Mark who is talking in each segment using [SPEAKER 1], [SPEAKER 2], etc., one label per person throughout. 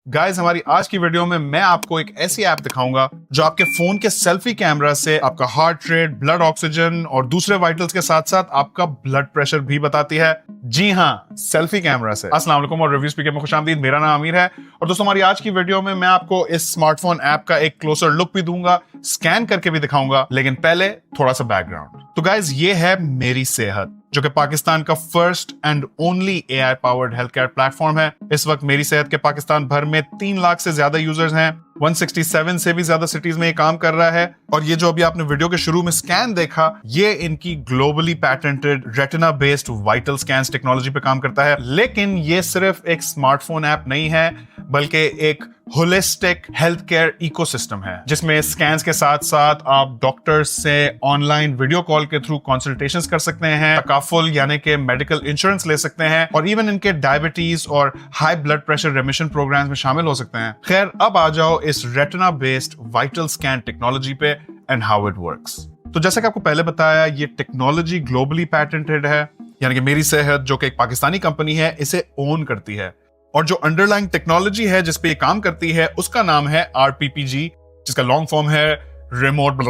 [SPEAKER 1] Guys, हमारी आज की वीडियो में मैं आपको एक ऐसी ऐप दिखाऊंगा जो आपके फोन के सेल्फी कैमरा से आपका हार्ट रेट, ब्लड ऑक्सीजन और दूसरे वाइटल्स के साथ साथ आपका ब्लड प्रेशर भी बताती है। जी हाँ, सेल्फी कैमरा से। अस्सलाम वालेकुम और रिव्यू स्पीकर में खुशामदीद। मेरा नाम आमिर है और दोस्तों हमारी आज की वीडियो में मैं आपको इस स्मार्टफोन ऐप का एक क्लोजर लुक भी दूंगा, स्कैन करके भी दिखाऊंगा, लेकिन पहले थोड़ा सा बैकग्राउंड। तो गाइस, ये है मेरी सेहत, जो कि पाकिस्तान का first and only AI powered health care platform है। इस वक्त मेरी सेहत के पाकिस्तान भर में 3 लाख से ज्यादा यूजर्स हैं। 167 से भी ज्यादा सिटीज में ये काम कर रहा है। और ये जो अभी आपने वीडियो के शुरू में स्कैन देखा, ये इनकी globally patented retina based vital scan technology पे काम करता है। लेकिन ये सिर्फ एक स्मार्टफोन ऐप नहीं है, बल्कि एक होलिस्टिक हेल्थ केयर इकोसिस्टम है, जिसमें स्कैन्स के साथ साथ आप डॉक्टर्स से ऑनलाइन वीडियो कॉल के थ्रू कंसल्टेशंस कर सकते हैं, तकाफुल यानी कि मेडिकल इंश्योरेंस ले सकते हैं और इवन इनके डायबिटीज और high blood pressure remission programs में शामिल हो सकते हैं। खैर, अब आ जाओ इस retina based vital scan technology पे एंड हाउ इट वर्क्स। तो जैसा कि आपको पहले बताया, ये टेक्नोलॉजी ग्लोबली पैटेंटेड है, यानी कि मेरी सेहत, जो कि एक पाकिस्तानी कंपनी है, इसे ओन करती है। और जो अंडरलाइंग टेक्नोलॉजी है जिस पे ये काम करती है, उसका नाम है RPPG, जिसका लॉन्ग फॉर्म है रिमोट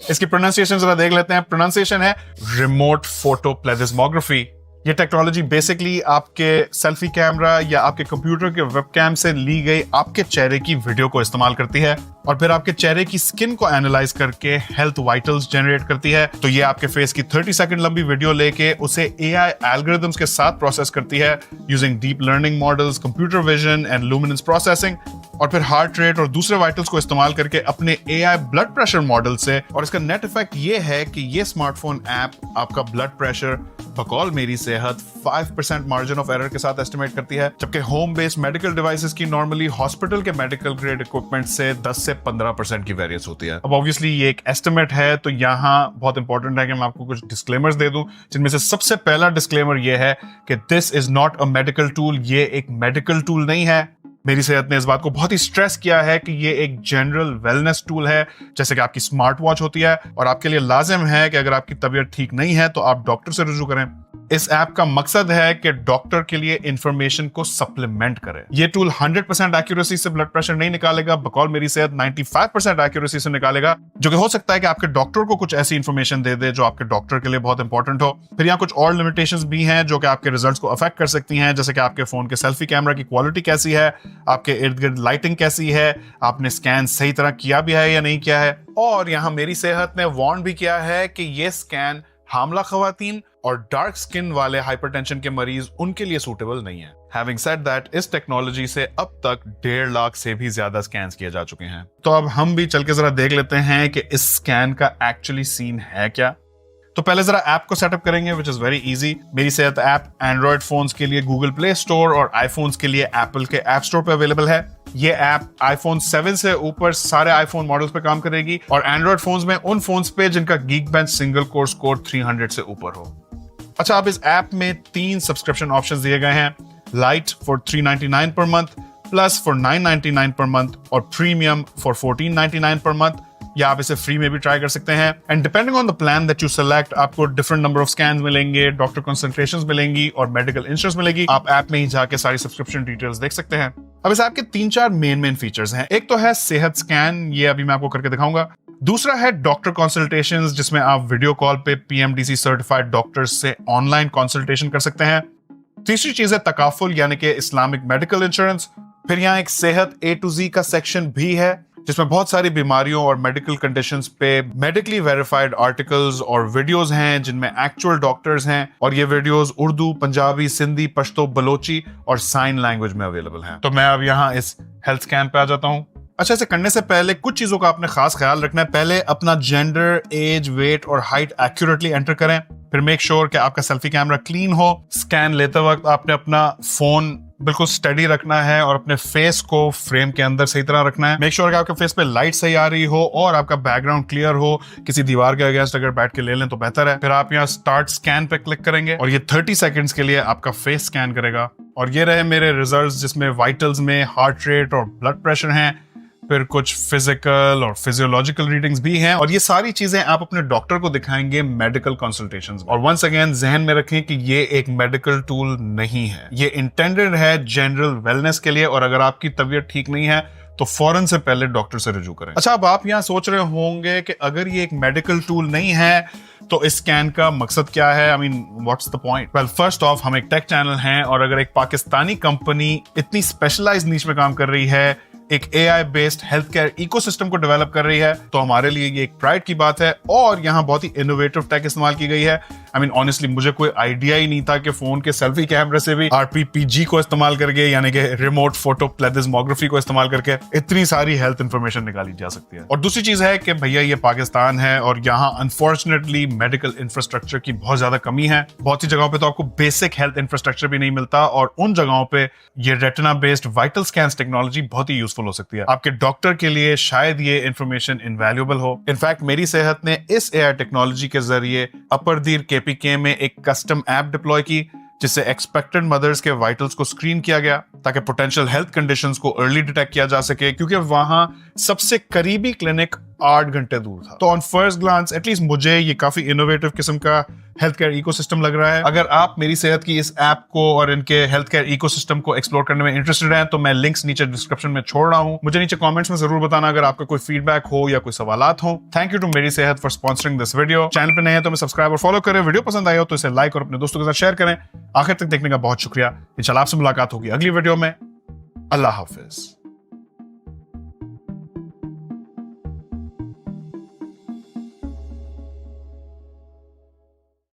[SPEAKER 1] इसकी प्रोनाउंसिएशन जरा देख लेते हैं। प्रोनाउंसिएशन है रिमोट फोटो प्लेथिस्मोग्राफी। ये टेक्नोलॉजी बेसिकली आपके सेल्फी कैमरा या आपके कंप्यूटर के वेबकैम से ली गई आपके चेहरे की वीडियो को इस्तेमाल करती है और फिर आपके चेहरे की स्किन को एनालाइज करके हेल्थ वाइटल्स जनरेट करती है। तो ये आपके फेस की 30 सेकंड लंबी वीडियो लेके उसे AI एल्गोरिथम्स के साथ प्रोसेस करती है using deep learning models, computer vision and luminous processing, और फिर हार्ट रेट और दूसरे वाइटल्स को इस्तेमाल करके अपने AI ब्लड प्रेशर मॉडल से। और इसका नेट इफेक्ट ये है कि ये स्मार्टफोन ऐप आपका ब्लड प्रेशर बकौल मेरी सेहत 5% मार्जिन ऑफ एरर के साथ एस्टिमेट करती है, जबकि होम बेस्ड मेडिकल डिवाइसेस की नॉर्मली हॉस्पिटल के मेडिकल ग्रेड इक्विपमेंट से 10 से 15% की वेरिएंस होती है। अब ऑब्वियसली ये एक एस्टिमेट है, तो यहाँ बहुत इंपॉर्टेंट है कि मैं आपको कुछ डिस्क्लेमर्स दे दूं, जिनमें से सबसे पहला डिस्क्लेमर ये है कि this is not a medical tool. ये एक मेडिकल टूल नहीं है। मेरी सेहत ने इस बात को बहुत ही स्ट्रेस किया है कि ये एक जनरल वेलनेस टूल है, जैसे कि आपकी स्मार्ट वॉच होती है, और आपके लिए लाजिम है कि अगर आपकी तबीयत ठीक नहीं है तो आप डॉक्टर से रुजू करें। इस ऐप का मकसद है कि डॉक्टर के लिए इंफॉर्मेशन को सप्लीमेंट करे। ये टूल 100% एक्यूरेसी से ब्लड प्रेशर नहीं निकालेगा, बकौल मेरी सेहत 95% एक्यूरेसी से निकालेगा, जो कि हो सकता है कि आपके डॉक्टर को कुछ ऐसी इंफॉर्मेशन दे दे जो आपके डॉक्टर के लिए बहुत इंपॉर्टेंट हो। फिर यहाँ कुछ और लिमिटेशंस भी हैं जो कि आपके रिजल्ट्स को अफेक्ट कर सकती हैं, जैसे कि आपके फोन के सेल्फी कैमरा की क्वालिटी कैसी है, आपके इर्द गिर्द लाइटिंग कैसी है, आपने स्कैन सही तरह किया भी है या नहीं किया है। और यहाँ मेरी सेहत ने वार्न भी किया है कि ये स्कैन हामला खवातीन और डार्क स्किन वाले हाइपरटेंशन के मरीज, उनके लिए सूटेबल नहीं है। Having said that, इस टेक्नोलॉजी से अब तक 1.5 लाख से भी ज्यादा स्कैन किए जा चुके हैं। तो अब हम भी चल के जरा देख लेते हैं कि इस स्कैन का एक्चुअली सीन है क्या। तो पहले जरा ऐप को सेटअप करेंगे, विच इज वेरी इजी। मेरी सेहत ऐप एंड्रॉइड फोन्स के लिए गूगल प्ले स्टोर और आईफोन्स के लिए एप्पल के ऐप स्टोर पे अवेलेबल है। ये ऐप आईफोन 7 से ऊपर सारे आईफोन मॉडल्स पे काम करेगी और एंड्रॉइड फोन्स में उन फोन्स पे जिनका गीकबेंच सिंगल कोर स्कोर 300 से ऊपर हो। अच्छा, अब इस ऐप में 3 सब्सक्रिप्शन ऑप्शंस दिए गए हैं। Light for 399 per month, plus for 999 per month और प्रीमियम फॉर 1499 पर मंथ। या आप इसे फ्री में भी ट्राई कर सकते हैं। And depending on the plan that you select, आपको डिफरेंट नंबर ऑफ स्कैन्स मिलेंगे, डॉक्टर कंसल्टेशंस मिलेंगी और मेडिकल इंश्योरेंस मिलेगी। आप ऐप में ही जाके सारी सब्सक्रिप्शन डिटेल्स देख सकते हैं। अब इस ऐप के 3-4 मेन फीचर्स हैं। एक तो है सेहत स्कैन, ये अभी मैं आपको करके दिखाऊंगा। दूसरा है डॉक्टर कंसल्टेशंस, जिसमें आप वीडियो कॉल पे PMDC सर्टिफाइड डॉक्टर्स से ऑनलाइन कंसल्टेशन कर सकते हैं। तीसरी चीज है तकाफुल, यानी कि इस्लामिक मेडिकल इंश्योरेंस। फिर यहाँ एक सेहत A to Z का सेक्शन भी है, जिसमें बहुत सारी बीमारियों और मेडिकल कंडीशंस पे मेडिकली वेरीफाइड आर्टिकल्स और वीडियोस हैं, जिनमें एक्चुअल डॉक्टर्स हैं, और ये वीडियोस उर्दू, पंजाबी, सिंधी, पश्तो, बलोची और साइन लैंग्वेज में अवेलेबल हैं। तो मैं अब यहाँ इस हेल्थ स्कैन पे आ जाता हूँ। अच्छा, इसे करने से पहले कुछ चीजों का आपने खास ख्याल रखना है। पहले अपना जेंडर, एज, वेट और हाइट एक्यूरेटली एंटर करें। फिर मेक श्योर कि आपका सेल्फी कैमरा क्लीन हो। स्कैन लेते वक्त आपने अपना फोन बिल्कुल स्टडी रखना है और अपने फेस को फ्रेम के अंदर सही तरह रखना है। मेक श्योर कि आपके फेस पे लाइट सही आ रही हो और आपका बैकग्राउंड क्लियर हो। किसी दीवार के अगेंस्ट अगर बैठ के ले लें तो बेहतर है। फिर आप यहाँ स्टार्ट स्कैन पे क्लिक करेंगे और ये 30 सेकंड्स के लिए आपका फेस स्कैन करेगा। और ये रहे मेरे रिजल्ट्स, जिसमें वाइटल्स में हार्ट रेट और ब्लड प्रेशर हैं। फिर कुछ फिजिकल और फिजियोलॉजिकल रीडिंग्स भी हैं, और ये सारी चीजें आप अपने डॉक्टर को दिखाएंगे मेडिकल कंसल्टेशंस में। और वंस अगेन जहन में रखें कि ये एक मेडिकल टूल नहीं है, ये इंटेंडेड है जनरल वेलनेस के लिए, और अगर आपकी तबीयत ठीक नहीं है तो फौरन से पहले डॉक्टर से रुजू करें। अच्छा, अब आप यहां सोच रहे होंगे कि अगर ये एक मेडिकल टूल नहीं है तो इस स्कैन का मकसद क्या है? I mean what's the point? Well, first of, हम एक टेक चैनल हैं, और अगर एक पाकिस्तानी कंपनी इतनी स्पेशलाइज्ड नीश में काम कर रही है, एक AI based health care ecosystem को डेवलप कर रही है, तो हमारे लिए ये एक प्राइड की बात है। और यहाँ बहुत ही इनोवेटिव टेक इस्तेमाल की गई है। आई मीन ऑनेस्टली मुझे कोई आइडिया ही नहीं था कि फोन के सेल्फी कैमरे से भी RPPG को इस्तेमाल करके, यानी कि रिमोट फोटो प्लेथिस्मोग्राफी को इस्तेमाल करके इतनी सारी हेल्थ इंफॉर्मेशन निकाली जा सकती है। और दूसरी चीज है कि भैया ये पाकिस्तान है, और यहाँ अनफॉर्चुनेटली मेडिकल इंफ्रास्ट्रक्चर की बहुत ज्यादा कमी है। बहुत सी जगहों पे तो आपको बेसिक हेल्थ इंफ्रास्ट्रक्चर भी नहीं मिलता, और उन जगहों पे ये retina based vital scan technology बहुत ही यूजफुल हो सकती है। आपके डॉक्टर के लिए शायद ये इंफॉर्मेशन इनवैल्यूएबल हो। इनफैक्ट मेरी सेहत ने इस AI टेक्नोलॉजी के जरिए अपर्दीर KPK में एक कस्टम ऐप डिप्लॉय की, जिससे एक्सपेक्टेड मदर्स के वाइटल्स को स्क्रीन किया गया ताकि पोटेंशियल हेल्थ कंडीशंस को अर्ली डिटेक्ट किया जा सके, क्योंकि वहां सबसे करीबी क्लिनिक 8 घंटे दूर था। तो ऑन फर्स्ट ग्लांस एटलीस्ट मुझे ये काफी इनोवेटिव किस्म का हेल्थ केयर इकोसिस्टम लग रहा है। अगर आप मेरी सेहत की इस ऐप को और इनके हेल्थ केयर इकोसिस्टम को एक्सप्लोर करने में इंटरेस्टेड हैं, तो मैं लिंक्स नीचे डिस्क्रिप्शन में छोड़ रहा हूं। मुझे नीचे कमेंट्स में जरूर बताना अगर आपका कोई फीडबैक हो या कोई सवालात हो। थैंक यू टू मेरी सेहत for sponsoring this video. Channel पे नए हैं तो मैं सब्सक्राइब और फॉलो करें। वीडियो पसंद आया हो तो इसे लाइक और अपने दोस्तों के साथ शेयर करें। आखिर तक देखने का बहुत शुक्रिया। इंशाल्लाह आपसे मुलाकात होगी अगली वीडियो में। अल्लाह हाफिज।